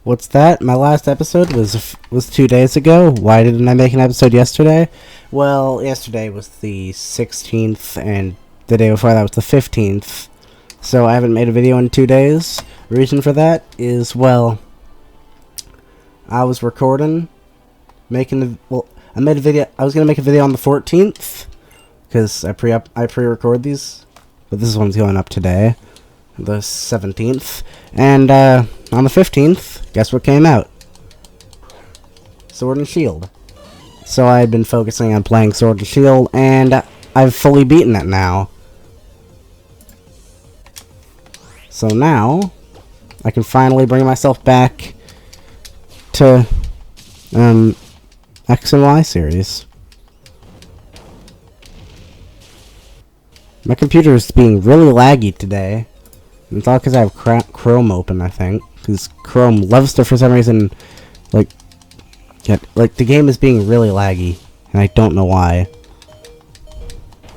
What's that? My last episode was 2 days ago. Why didn't I make an episode yesterday? Well, yesterday was the 16th, and the day before that was the 15th. So I haven't made a video in 2 days. Reason for that is, well, I was recording, I made a video. I was gonna make a video on the 14th because I pre-record these, but this one's going up today, the 17th, and on the 15th, guess what came out? Sword and Shield. So I had been focusing on playing Sword and Shield, and I've fully beaten it now. So now I can finally bring myself back to X and Y series. My computer is being really laggy today. It's all because I have Chrome open, I think. Because Chrome loves to, for some reason, like the game is being really laggy, and I don't know why.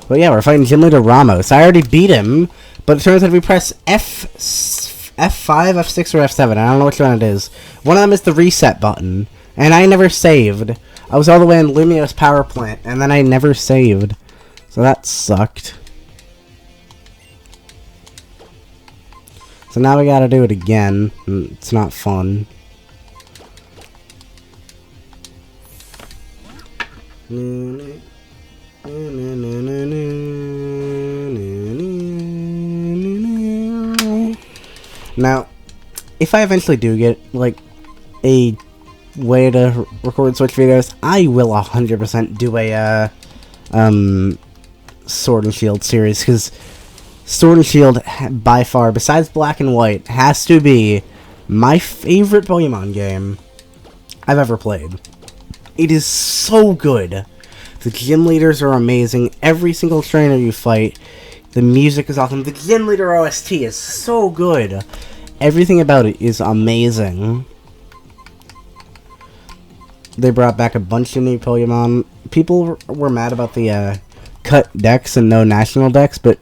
But yeah, we're fighting Gym Leader Ramos. I already beat him, but it turns out if we press F5, F6, or F7, I don't know which one it is. One of them is the reset button, and I never saved. I was all the way in Lumiose power plant, and then I never saved. So that sucked. So now we gotta do it again. It's not fun. Now, if I eventually do get, like, a way to record Switch videos, I will 100% do a, Sword and Shield series, because Sword and Shield, by far, besides Black and White, has to be my favorite Pokemon game I've ever played. It is so good. The gym leaders are amazing. Every single trainer you fight, the music is awesome. The gym leader OST is so good. Everything about it is amazing. They brought back a bunch of new Pokemon. People were mad about the cut decks and no national decks, but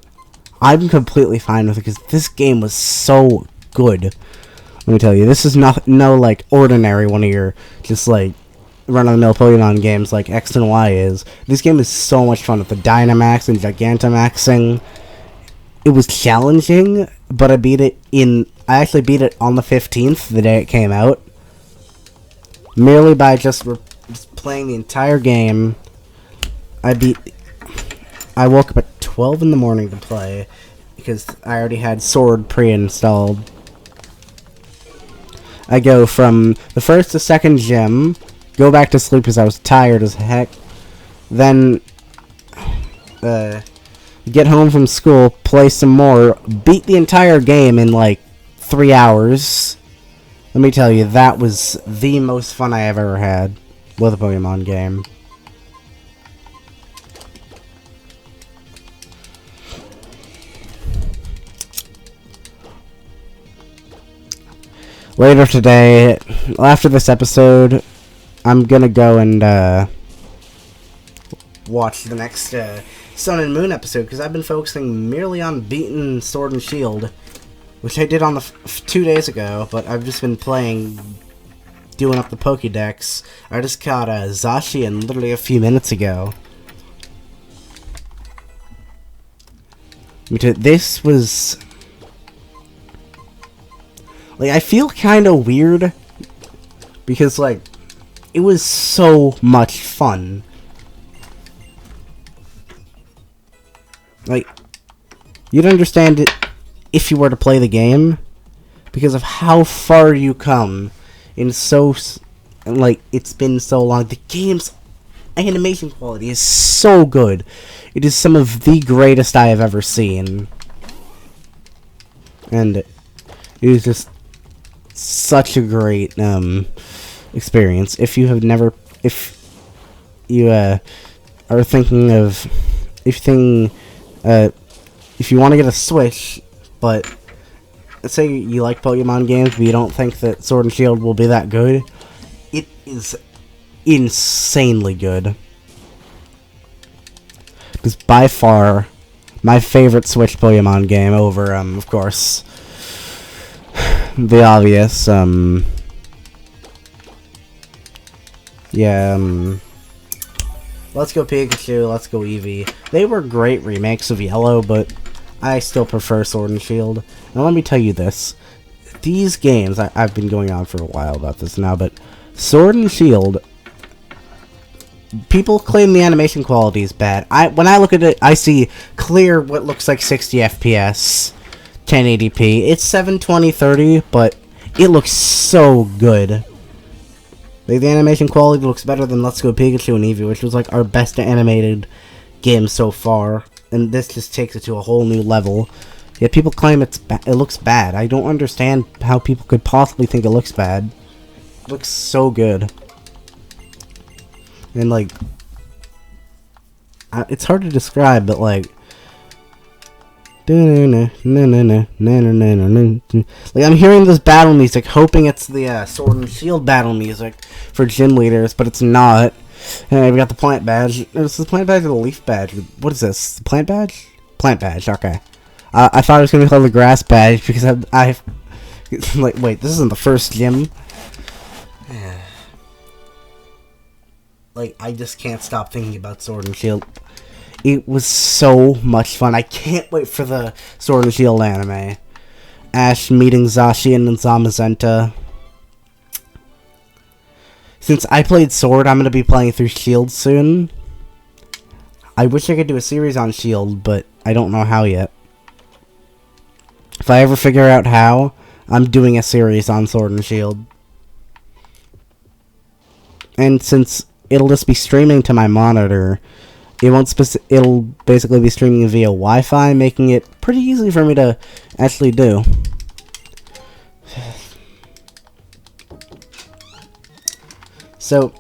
I'm completely fine with it because this game was so good. Let me tell you, this is no like ordinary one of your just like run-of-the-mill Pokemon games like X and Y is. This game is so much fun with the Dynamax and Gigantamaxing. It was challenging, but I actually beat it on the 15th, the day it came out, merely by just playing the entire game. I woke up at 12 in the morning to play because I already had Sword pre-installed. I go from the first to second gym, go back to sleep because I was tired as heck, then get home from school, play some more, beat the entire game in like 3 hours. Let me tell you, that was the most fun I have ever had with a Pokemon game. Later today, after this episode, I'm gonna go and watch the next Sun and Moon episode, because I've been focusing merely on beating Sword and Shield, which I did on the 2 days ago, but I've just been doing up the Pokédex. I just caught Zacian literally a few minutes ago. This was... like, I feel kind of weird, because, like, it was so much fun. Like, you'd understand it if you were to play the game, because of how far you come in like, it's been so long. The game's animation quality is so good. It is some of the greatest I have ever seen. And it is just such a great experience. If you have never, if you are thinking of, if you want to get a Switch, but let's say you like Pokemon games, but you don't think that Sword and Shield will be that good, it is insanely good. It's by far my favorite Switch Pokemon game over, of course, the obvious, Yeah, Let's Go Pikachu, Let's Go Eevee. They were great remakes of Yellow, but I still prefer Sword and Shield. Now let me tell you this. These games, I've been going on for a while about this now, but Sword and Shield, people claim the animation quality is bad. When I look at it, I see clear what looks like 60 FPS, 1080p. It's 720/30, but it looks so good. Like, the animation quality looks better than Let's Go Pikachu and Eevee, which was like our best animated game so far. And this just takes it to a whole new level. Yet people claim it looks bad. I don't understand how people could possibly think it looks bad. It looks so good. And like, it's hard to describe, but like, like I'm hearing this battle music, hoping it's the Sword and Shield battle music for gym leaders, but it's not. And we got the plant badge. Is the plant badge or the leaf badge? What is this? The plant badge? Plant badge. Okay. I thought it was gonna be called the grass badge because I've like, wait, this isn't the first gym. Like, I just can't stop thinking about Sword and Shield. It was so much fun. I can't wait for the Sword and Shield anime. Ash meeting Zacian and Zamazenta. Since I played Sword, I'm going to be playing through Shield soon. I wish I could do a series on Shield, but I don't know how yet. If I ever figure out how, I'm doing a series on Sword and Shield. And since it'll just be streaming to my monitor, it'll basically be streaming via Wi-Fi, making it pretty easy for me to actually do. So,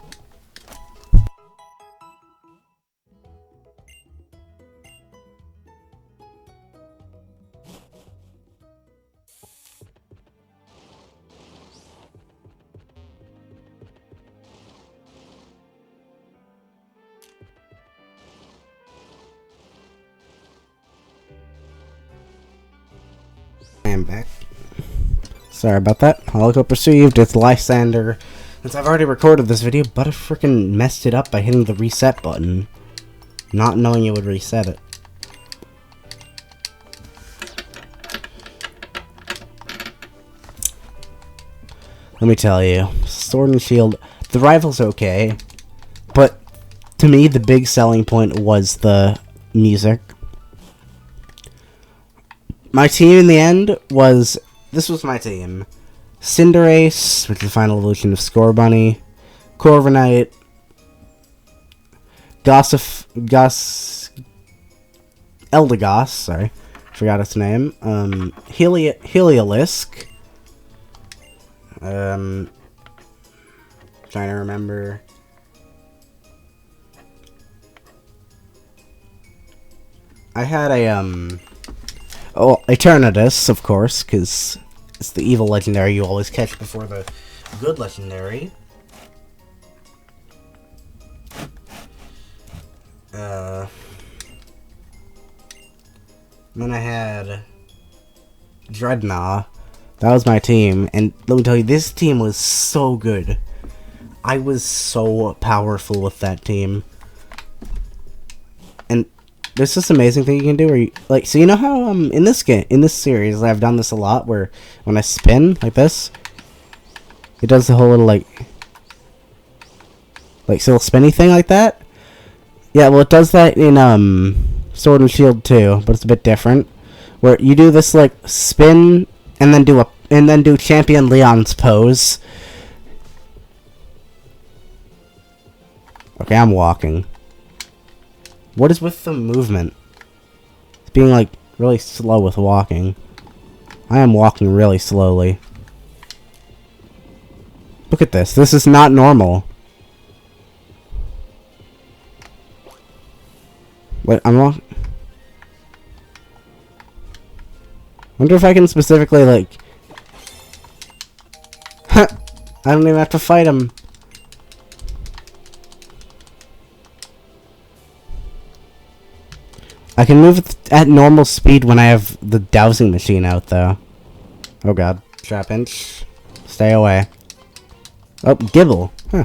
I am back. Sorry about that. All got perceived. It's Lysander. Since I've already recorded this video, but I freaking messed it up by hitting the reset button, not knowing it would reset it. Let me tell you, Sword and Shield, the rival's okay, but to me, the big selling point was the music. My team in the end was, this was my team. Cinderace, which is the final evolution of Scorbunny, Corviknight, Eldegoss, sorry, forgot its name, Heliolisk, trying to remember, I had a, Eternatus, of course, because it's the evil legendary you always catch before the good legendary. Then I had Dreadnought. That was my team, and let me tell you, this team was so good. I was so powerful with that team. And there's this amazing thing you can do where you, like, so you know how in this series I've done this a lot, where when I spin like this, it does the whole little like little spinny thing like that. Yeah, well, it does that in Sword and Shield too, but it's a bit different. Where you do this like spin and then do Champion Leon's pose. Okay, I'm walking. What is with the movement? It's being like really slow with walking. I am walking really slowly. Look at this. This is not normal. Wait, I'm wrong. Wonder if I can specifically like. I don't even have to fight him. I can move at normal speed when I have the dowsing machine out, though. Oh god. Trapinch. Stay away. Oh, Gibble. Huh.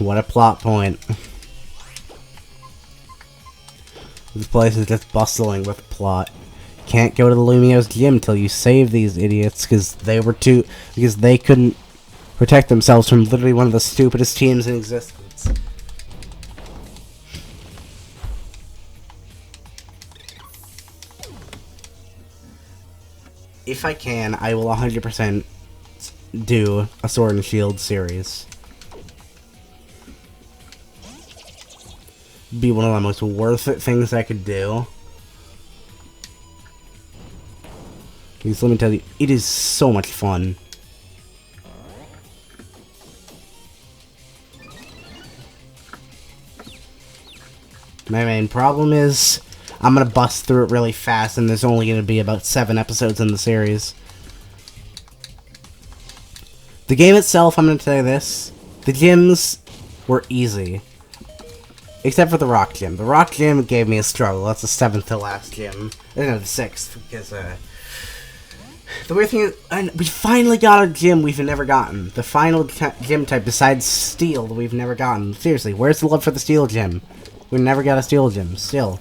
What a plot point. This place is just bustling with plot. Can't go to the Lumiose gym till you save these idiots because they couldn't protect themselves from literally one of the stupidest teams in existence. If I can, I will 100% do a Sword and Shield series. Be one of the most worth it things I could do. Because let me tell you, it is so much fun. My main problem is, I'm gonna bust through it really fast, and there's only gonna be about 7 episodes in the series. The game itself, I'm gonna tell you this, the gyms were easy. Except for the Rock Gym. The Rock Gym gave me a struggle. That's the 7th to last gym. No, the 6th, because, the weird thing is, we finally got a gym we've never gotten. The final gym type besides Steel that we've never gotten. Seriously, where's the love for the Steel Gym? We never got a Steel Gym, still.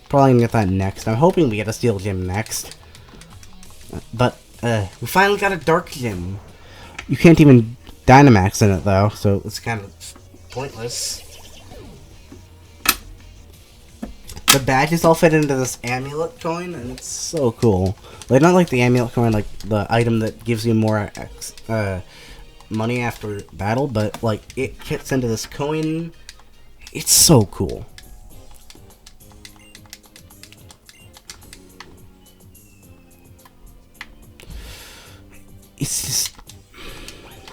Probably gonna get that next. I'm hoping we get a Steel Gym next. But, we finally got a Dark Gym. You can't even Dynamax in it, though, so it's kind of pointless. The badges all fit into this amulet coin, and it's so cool. Like, not like the amulet coin, like the item that gives you more money after battle, but like it fits into this coin. It's so cool. It's just,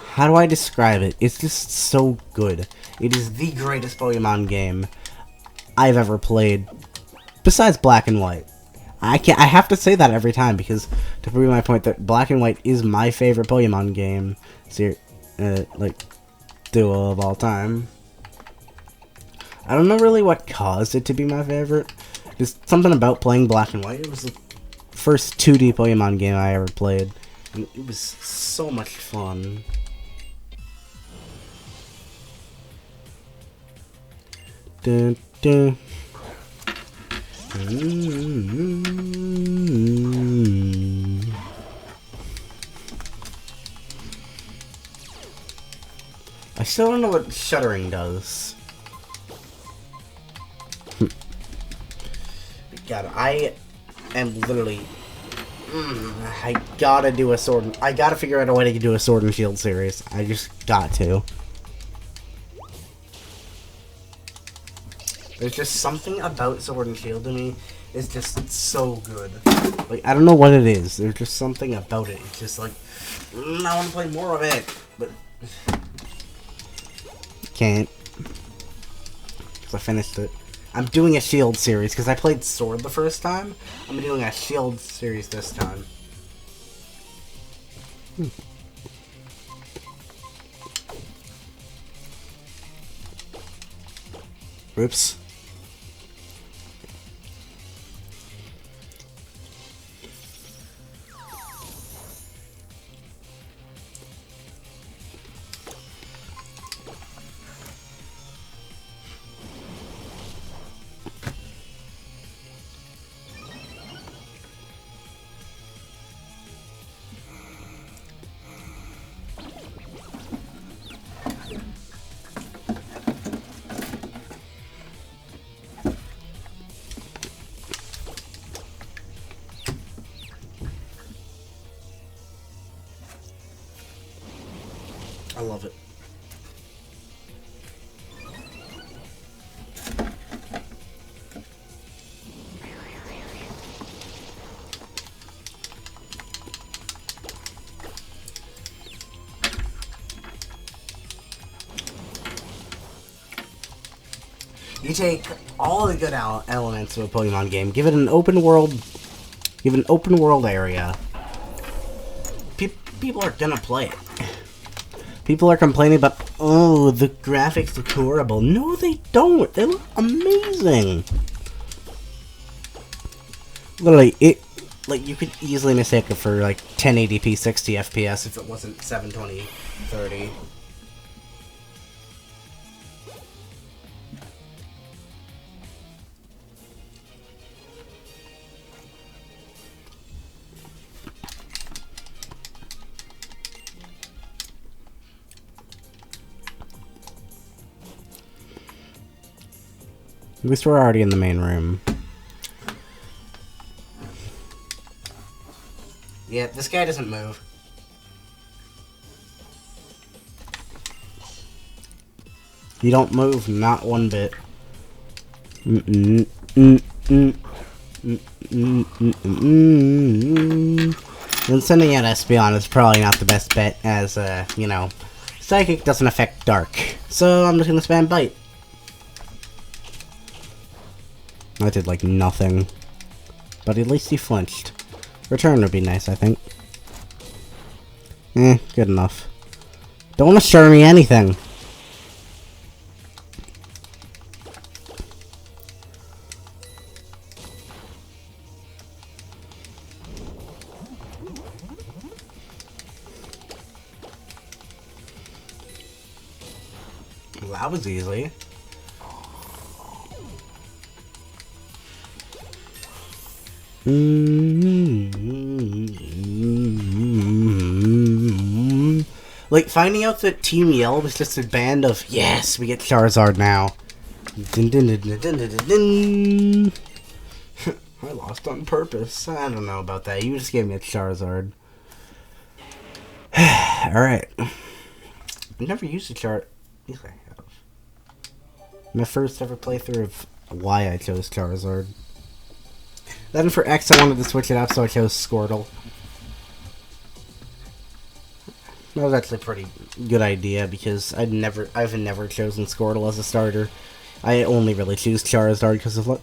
how do I describe it? It's just so good. It is the greatest Pokemon game I've ever played, besides Black and White. I have to say that every time, because to prove my point that Black and White is my favorite Pokemon game, like, duo of all time. I don't know really what caused it to be my favorite. Just something about playing Black and White. It was the first 2D Pokemon game I ever played, and it was so much fun. Dun, dun. I still don't know what shuddering does. God, I am literally. I gotta do a sword. I gotta figure out a way to do a Sword and Shield series. I just got to. There's just something about Sword and Shield to me. It's just so good. Like, I don't know what it is. There's just something about it. It's just like, I want to play more of it, but can't. Because I finished it. I'm doing a Shield series because I played Sword the first time. I'm doing a Shield series this time. Oops. I love it. You take all the good elements of a Pokemon game, give it an open world area. People are gonna play it. People are complaining about, oh, the graphics look horrible. No, they don't. They look amazing. Literally, you could easily mistake it for, like, 1080p 60 FPS if it wasn't 720 30. At least we're already in the main room. Yeah, this guy doesn't move. You don't move, not one bit. Then sending out Espeon is probably not the best bet, as, you know, Psychic doesn't affect Dark. So I'm just gonna spam Bite. I did, like, nothing. But at least he flinched. Return would be nice, I think. Good enough. Don't assure me anything. Well, that was easy. Like, finding out that Team Yell was just a band of, yes, we get Charizard now. I lost on purpose. I don't know about that. You just gave me a Charizard. Alright. I've never used a Charizard. Yes, I have. My first ever playthrough of why I chose Charizard. Then for X, I wanted to switch it up, so I chose Squirtle. That was actually a pretty good idea, because I've never chosen Squirtle as a starter. I only really choose Charizard because of look,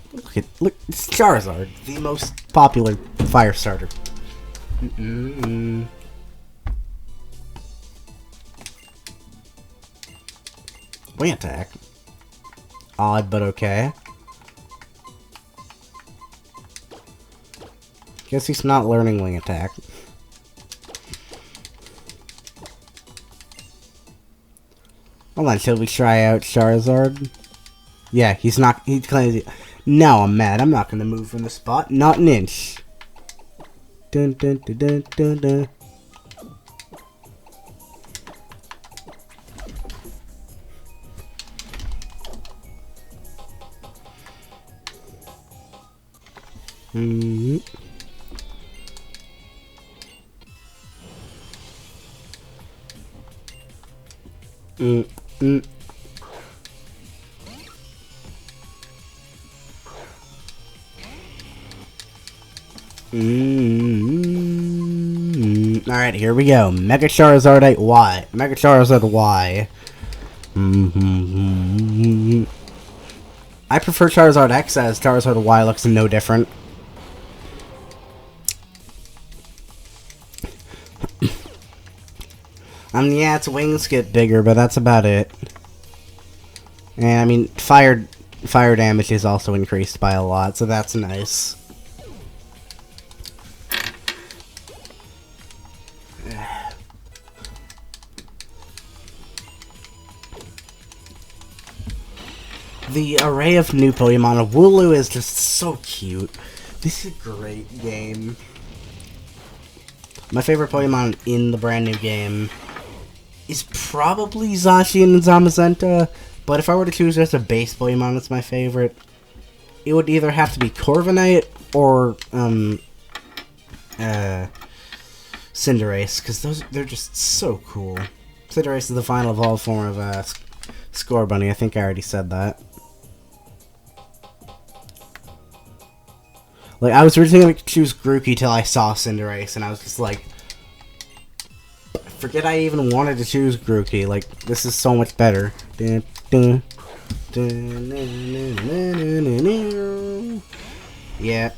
it's Charizard, the most popular fire starter. Wing attack. Odd, but okay. Guess he's not learning wing attack. Hold on, shall we try out Charizard? Yeah, he's not. He's claims. No, I'm mad. I'm not gonna move from the spot. Not an inch. Dun dun dun dun dun dun. Alright, here we go. Mega Charizard Y. Mega Charizard Y. I prefer Charizard X, as Charizard Y looks no different. Yeah, its wings get bigger, but that's about it. And, I mean, fire damage is also increased by a lot, so that's nice. The array of new Pokemon. Wooloo is just so cute. This is a great game. My favorite Pokemon in the brand new game is probably Zacian and Zamazenta, but if I were to choose just a base Pokemon that's my favorite, it would either have to be Corviknight or Cinderace, because they're just so cool. Cinderace is the final evolved form of Scorbunny. I think I already said that. Like, I was originally going to choose Grookey till I saw Cinderace, and I was just like, forget I even wanted to choose Grookey. Like, this is so much better. Yeah,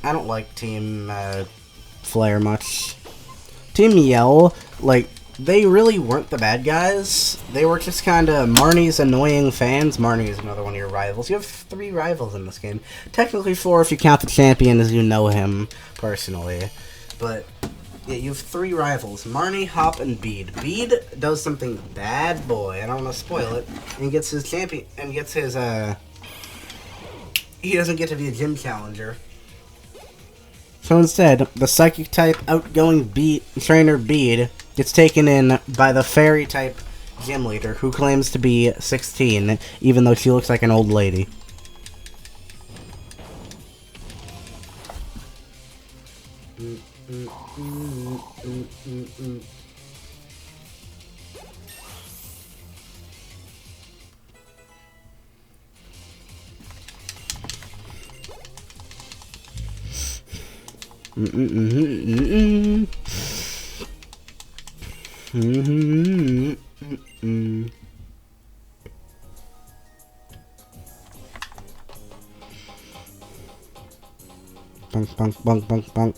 I don't like Team Flare much. Team Yell, like, they really weren't the bad guys. They were just kind of Marnie's annoying fans. Marnie is another one of your rivals. You have 3 rivals in this game. Technically 4 if you count the champion as you know him personally. But yeah, you have 3 rivals. Marnie, Hop, and Bede. Bede does something bad boy. I don't want to spoil it. And gets his champion, and gets his, he doesn't get to be a gym challenger. So instead, the psychic type outgoing trainer Bede gets taken in by the fairy type gym leader, who claims to be 16, even though she looks like an old lady. Bunk, bunk, bunk, bunk, bunk.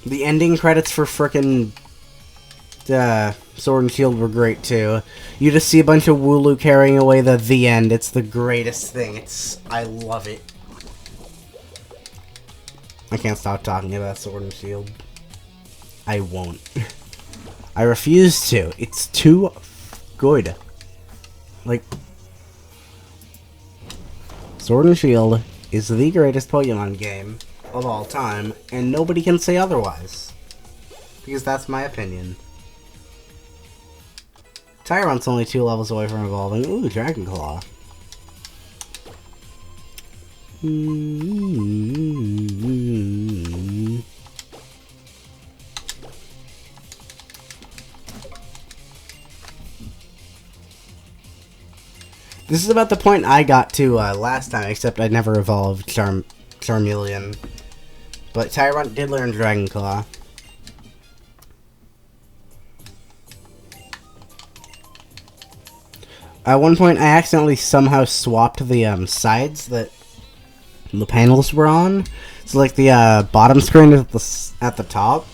The ending credits for frickin' Sword and Shield were great too. You just see a bunch of Wooloo carrying away the end. It's the greatest thing. I love it. I can't stop talking about Sword and Shield. I won't. I refuse to. It's too good. Like, Sword and Shield is the greatest Pokemon game of all time, and nobody can say otherwise. Because that's my opinion. Tyrunt's only 2 levels away from evolving. Ooh, Dragon Claw. This is about the point I got to last time, except I never evolved Charmeleon. But Tyrunt did learn Dragon Claw. At one point, I accidentally somehow swapped the sides that the panels were on. So, like, the bottom screen is at the top.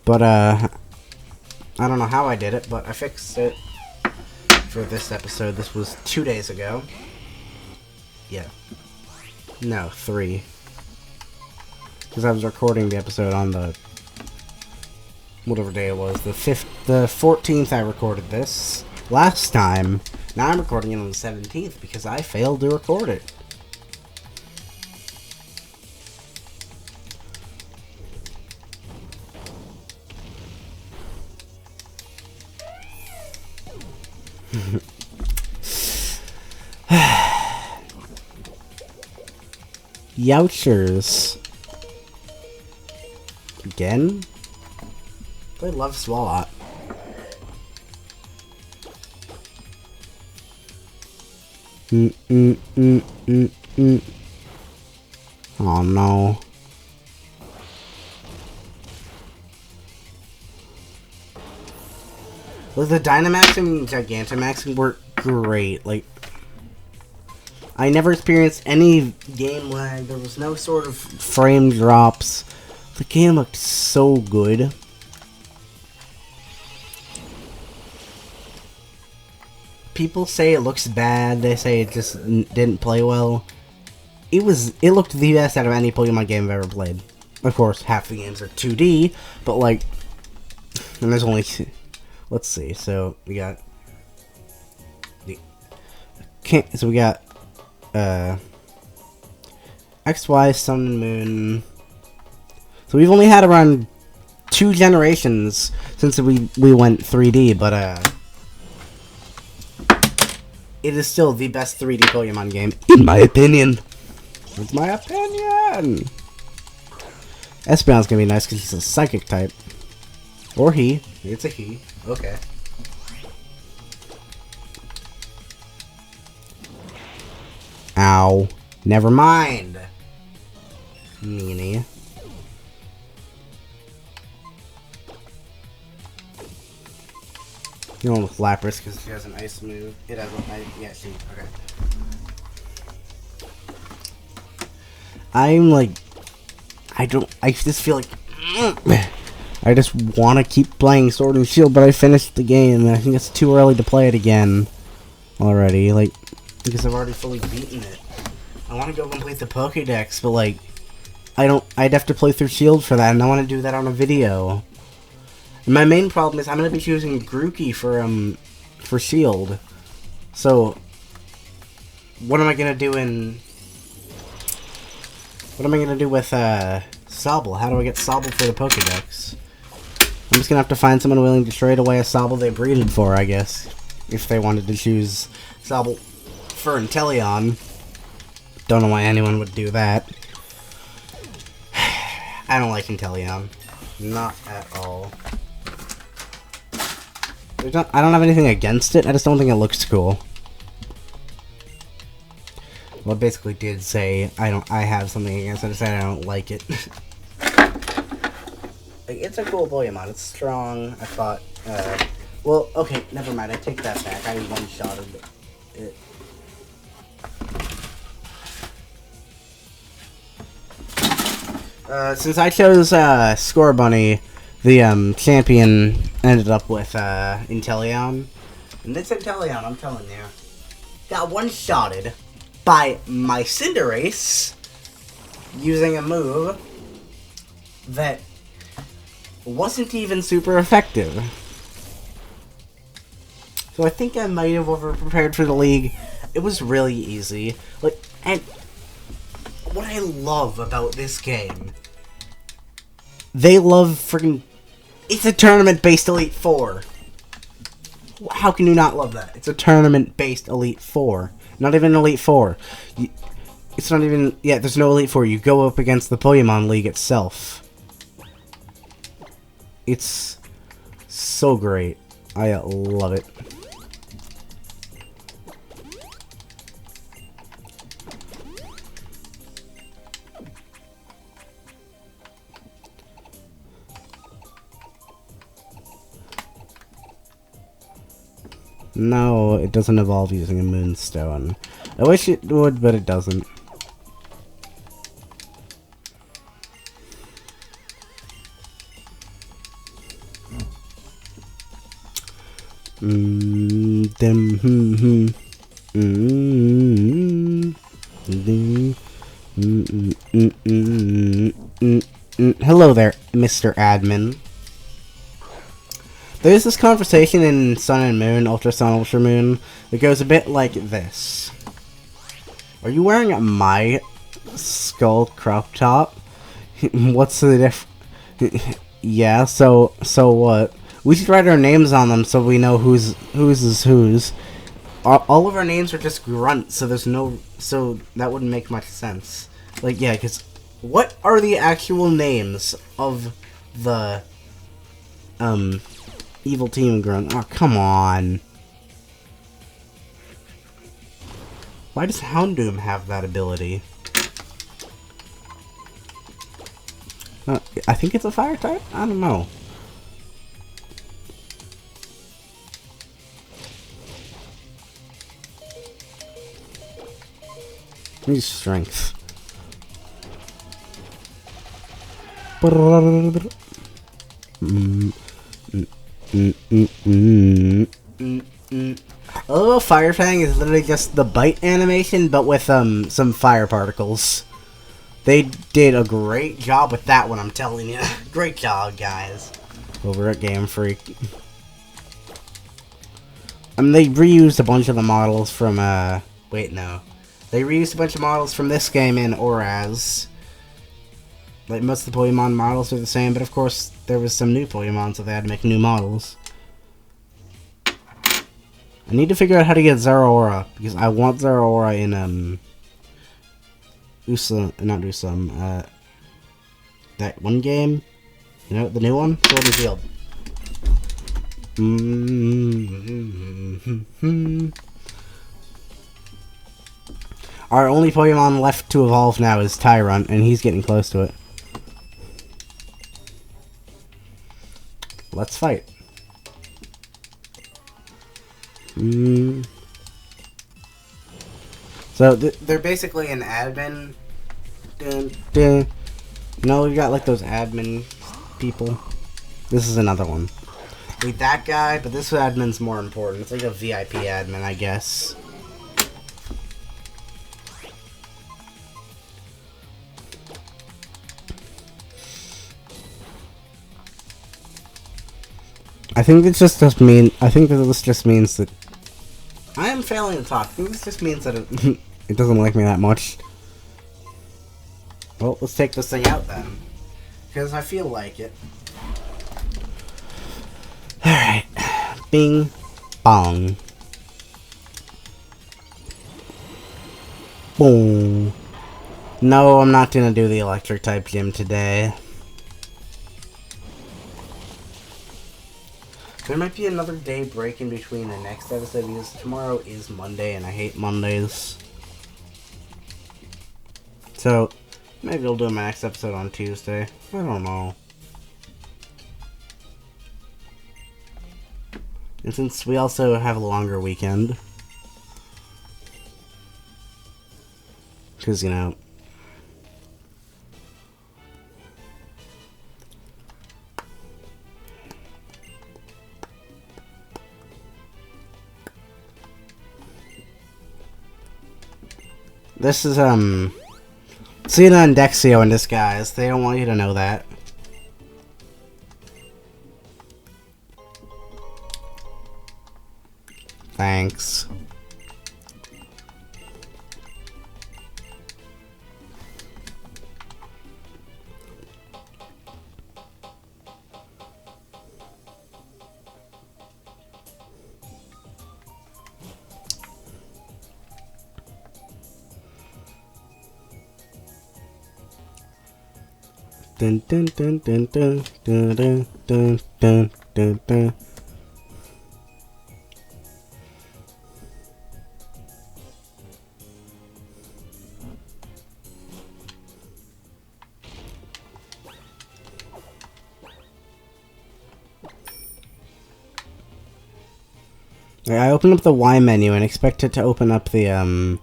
But, I don't know how I did it, but I fixed it for this episode. This was 2 days ago. Yeah. No, 3. Because I was recording the episode on the whatever day it was. The 14th I recorded this. Last time. Now I'm recording it on the 17th because I failed to record it. Youchers. Again? I love Swalot. Oh no. Well, the Dynamax and Gigantamax were great. Like, I never experienced any game lag. There was no sort of frame drops. The game looked so good. People say it looks bad. They say it just didn't play well. It looked the best out of any Pokemon game I've ever played. Of course, half the games are 2D, but like, and there's only, let's see. So we got XY, Sun and Moon. So we've only had around 2 generations since we went 3D, but it is still the best 3D Pokemon game, in my opinion. It's my opinion! Espeon's gonna be nice because he's a psychic type. Or he. It's a he. Okay. Ow. Never mind. Meanie. You don't with Lapras because she has an ice move. It has an ice. Yeah, she. Okay. I'm like. I just feel like. I just want to keep playing Sword and Shield, but I finished the game, and I think it's too early to play it again. Already. Like. Because I've already fully beaten it. I want to go complete the Pokédex, but like. I'd have to play through Shield for that, and I want to do that on a video. My main problem is I'm going to be choosing Grookey for Shield. So, what am I going to do in... What am I gonna do with Sobble? How do I get Sobble for the Pokedex? I'm just gonna have to find someone willing to trade away a Sobble they breeded for, I guess. If they wanted to choose Sobble for Inteleon. Don't know why anyone would do that. I don't like Inteleon. Not at all. I don't have anything against it, I just don't think it looks cool. Well, I basically did say I have something against it, I said I don't like it. Like, it's a cool Pokemon, it's strong, I thought, well, okay, never mind, I take that back, I one-shotted it. Since I chose, Scorbunny, the, champion ended up with, Inteleon. And this Inteleon, I'm telling you, got one-shotted by my Cinderace using a move that wasn't even super effective. So I think I might have over-prepared for the league. It was really easy. Like, and what I love about this game, they love freaking... It's a tournament-based Elite Four. How can you not love that? It's a tournament-based Elite Four. Not even Elite Four. It's not even... Yeah, there's no Elite Four. You go up against the Pokemon League itself. It's so great. I love it. No, it doesn't evolve using a Moonstone. I wish it would, but it doesn't. Hello there, Mr. Admin. There's this conversation in Sun and Moon, Ultra Sun, Ultra Moon, that goes a bit like this. Are you wearing my skull crop top? What's the Yeah, so what? We should write our names on them so we know whose is whose. All of our names are just grunts, so there's no... So that wouldn't make much sense. Like, yeah, because... What are the actual names of the... Evil Team Grunt? Oh, come on. Why does Houndoom have that ability? I think it's a fire type? I don't know. Use strength. Oh, Fire Fang is literally just the bite animation, but with some fire particles. They did a great job with that one, I'm telling you. Great job, guys. Over at Game Freak. They reused a bunch of the models from, wait, no. They reused a bunch of models from this game in Oraz. Like, most of the Pokemon models are the same, but of course, there was some new Pokemon, so they had to make new models. I need to figure out how to get Zeraora, because I want Zeraora in, not Usam, that one game? You know, the new one? Sword and Shield. Our only Pokemon left to evolve now is Tyrunt, and he's getting close to it. Let's fight. So, they're basically an admin. No, we got like those admin people. This is another one. Like that guy, but this admin's more important. It's like a VIP admin, I guess. I think this just I think that this just means that I am failing to talk. I think this just means that it doesn't like me that much. Well, let's take this thing out then. Because I feel like it. Alright. Bing. Bong. Boom. No, I'm not gonna do the electric type gym today. There might be another day break in between the next episode because tomorrow is Monday and I hate Mondays. So, maybe I'll do my next episode on Tuesday. I don't know. And since we also have a longer weekend. Because, you know. This is, Cena and Dexio in disguise. They don't want you to know that. Thanks. Dun dun dun dun dun dun dun dun dun dun dun. I opened up the Y menu and expect it to open up the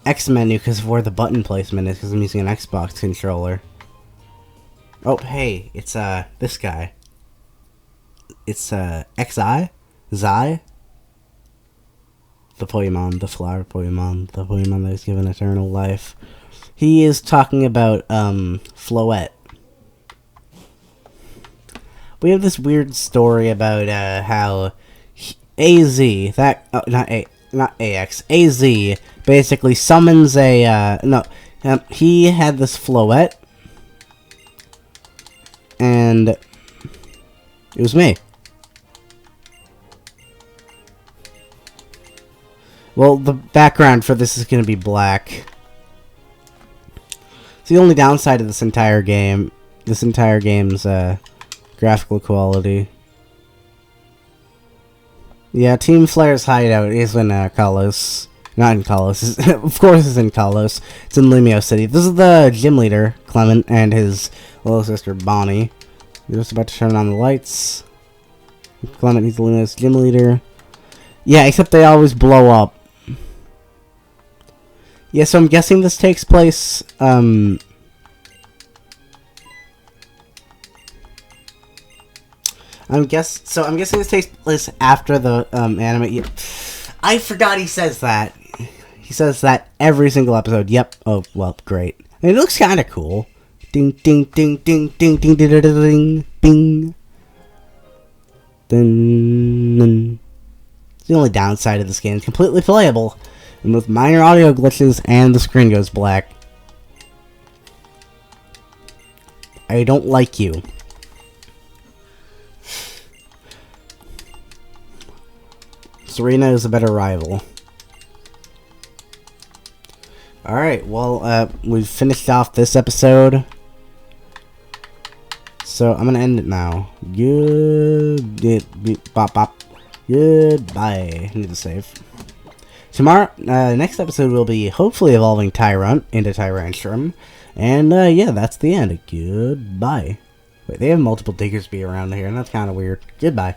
X menu because of where the button placement is because I'm using an Xbox controller. Oh, hey, it's, this guy. It's, Xi? Zai? The Poemon, the flower Poemon, the Poemon that is given eternal life. He is talking about, Floette. We have this weird story about, how AZ, that, oh, not AX, AZ basically summons a, he had this Floette. And it was me. Well, the background for this is going to be black. It's the only downside of this entire game. This entire game's graphical quality. Yeah, Team Flare's hideout is in Kalos. Not in Kalos. Of course it's in Kalos. It's in Lumiose City. This is the gym leader, Clement, and his little sister, Bonnie. We're just about to turn on the lights. Clement, he's the Lumiose gym leader. Yeah, except they always blow up. Yeah, so I'm guessing this takes place, I'm guessing this takes place after the, anime. Yeah. I forgot he says that. He says that every single episode. Yep. Oh, well, great. And it looks kind of cool. Ding, ding, ding, ding, ding, ding, ding, ding, ding, bing. Dun. It's the only downside of this game. It's completely playable, and with minor audio glitches, and the screen goes black. I don't like you. Serena is a better rival. Alright, well, we've finished off this episode. So, I'm gonna end it now. Goodbye. I need to save. Tomorrow, next episode will be hopefully evolving Tyrant into Tyrantrum. And, yeah, that's the end. Goodbye. Wait, they have multiple Diggersby around here, and that's kind of weird. Goodbye.